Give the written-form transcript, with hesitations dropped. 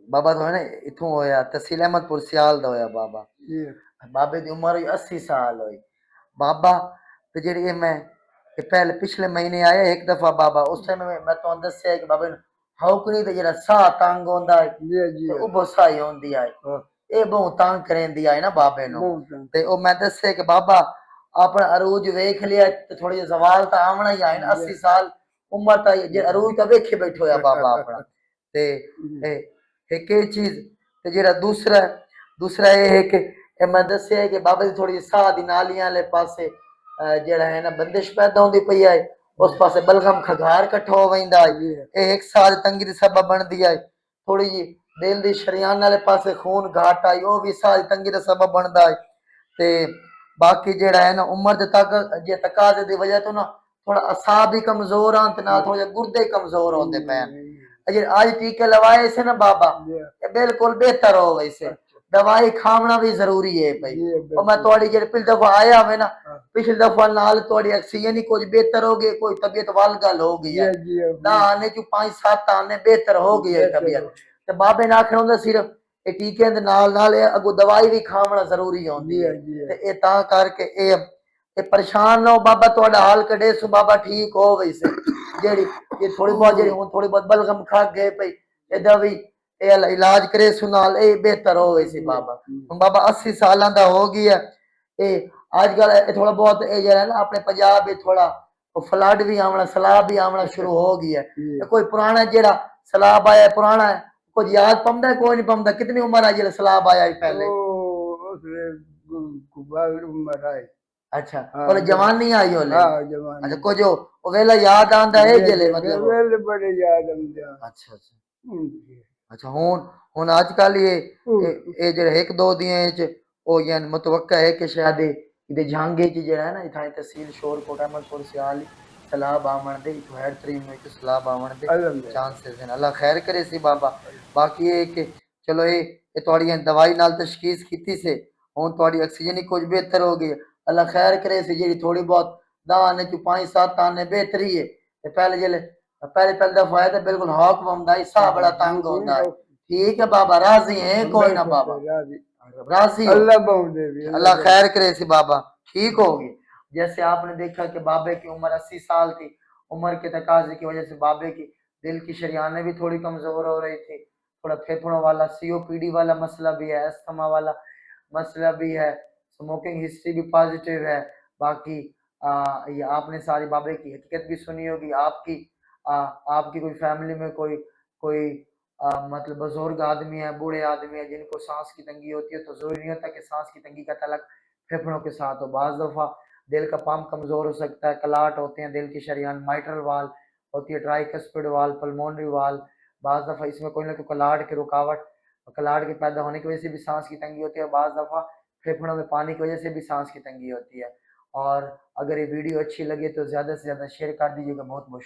बाबा तो है ना इथों होया तहसील अहमदपुर सियाल दा होया बाबा। जी बाबे दी उम्र हुई 80 साल हुई। बाबा ते जेड़ी ये मैं ये पहले पिछले महीने आया एक दफा बाबा उस टाइम मैं तो दस्या कि बाबे हौकनी ते जेड़ा साह तंग होंदा है जी जी ते उबो साही होंदी है हाँ ये बहुत तंग करेंदी है ना बाबे नु बहुत तंग ते ओ मैं दस्या कि बाबा अपना अरूज वेख लिया ते थोड़ी सवाल तो आवना ही है ना 80 साल उम्र ता जे अरूज तो वेखे बैठो है बाबा अपना ते जी एक ये चीज ते जेड़ा दूसरा दूसरा ये है कि ए मैं दस्या है कि बाबा दी थोड़ी साह दी नालियां वाले पासे जेड़ा है ना बंदिश पैदा होंदी पई है उस पासे बलगम खगार इकट्ठा हो वैंदा है जी ये एक साल तंगी दी सबब बनदी है थोड़ी जी दिल दी शरियान वाले पासे खून घाट आई वो भी साल तंगी दा सबब बनदा है ते बाकी जेड़ा है ना उम्र दे तक जे तकाजे दी वजह तो ना थोड़ा असाब भी कमजोर आन ते नाल थोड़े गुर्दे कमजोर होंदे पैन अजे आज टीके लवाए से ना बाबा जी ये बिल्कुल बेहतर हो वैसे अच्छा दवाई खाना भी जरूरी है भाई जी और मैं बिल्कुल थोड़ी जेड़ी पिछली दफा आया मैं ना हाँ पिछली दफा नाल थोड़ी ऑक्सीजन ही कुछ बेहतर हो गई कोई तबीयत वाल गल हो गई जी है जी ना आने की 5-7 आने बेहतर हो गई है बेहतर तबीयत हो ते बाबे ने आखना हुंदा सिर्फ ये टीके दे नाल अगो दवाई भी खावना जरूरी जी होंदी है जी ते ए तां करके ए परेशान ना हो बाबा थोड़ा हाल कढे सु बाबा ठीक हो वैसे जेड़ी ये थोड़ी बहुत जेड़ी हुन थोड़ी बहुत बलगम खा गए पई एदा भी ए इलाज करे सु नाल ए बेहतर हो वैसे जी बाबा हुन बाबा 80 सालां दा हो गया ए आजकल थोड़ा बहुत ए जेड़ा है ना अपने पंजाब में थोड़ा फ्लड भी आवना सैलाब भी आवना शुरू हो गया जी है कोई पुराना जेड़ा सैलाब आया पुराना है कुछ याद पमदा है कोई नहीं पमदा कितनी उम्र है जेड़ा सैलाब आया पहले ओ उसने कुबाल उम्र आई अच्छा हाँ और जब जवान नहीं आई ओले हाँ जवानी अच्छा को जो वो वेला याद आंदा है ये जेले मतलब वो वेल बड़े याद आंदा अच्छा अच्छा अच्छा हुन आजकल ये जेड़ा एक दो दियां च ओ यानी मुतवक्का है कि शायद इदे झांगे च जेड़ा है ना इथां तहसील शोरकोट अहमदपुर सियाल सैलाब आवण दे इथों हैड तरीन में सैलाब आवण दे अल्हम्दुलिल्लाह चांसेस हैं अल्लाह खैर करे सी बाबा बाकी ये कि चलो ये थोड़ी दवाई नाल तशखीस कीती से हुन थोड़ी ऑक्सीजन ही कुछ बेहतर हो गई अल्लाह खैर करे सी जेड़ी थोड़ी बहुत दा आने च 5-7 आने बेहतरी है ते पहले जेले पहले पहले दफा आया तो बिल्कुल हौक बमदा ही साह बड़ा तंग होंदा है ठीक है बाबा राजी है कोई ना बिल्कुल बाबा राजी राजी हो अल्लाह बहुत दे भी अल्लाह अल्लाह खैर करे सी बाबा ठीक होगी जैसे आपने देखा कि बाबे की उम्र 80 साल थी उम्र के तकाजे की वजह से बाबे की दिल की शरियानें भी थोड़ी कमजोर हो रही थी थोड़ा फेफड़ों वाला सीओपीडी वाला मसला भी है अस्थमा वाला मसला भी है स्मोकिंग हिस्ट्री भी पॉजिटिव है बाकी ये आपने सारी बाबे की हकीकत भी सुनी होगी आपकी आपकी कोई फैमिली में कोई कोई मतलब बुजुर्ग आदमी है बूढ़े आदमी है जिनको सांस की तंगी होती है तो जरूरी नहीं होता कि सांस की तंगी का तलक फेफड़ों के साथ हो बाज दफा दिल का पंप कमजोर हो सकता है कलाट होते हैं दिल की शरियान माइट्रल वाल होती है ट्राइकस्पिड वाल पल्मोनरी वाल बाज दफा इसमें कोई ना कोई कलाट की रुकावट कलाट के पैदा होने की वजह से भी सांस की तंगी होती है बाज दफा फेफड़ों में पानी की वजह से भी सांस की तंगी होती है और अगर ये वीडियो अच्छी लगे तो ज़्यादा से ज़्यादा शेयर कर दीजिएगा बहुत बहुत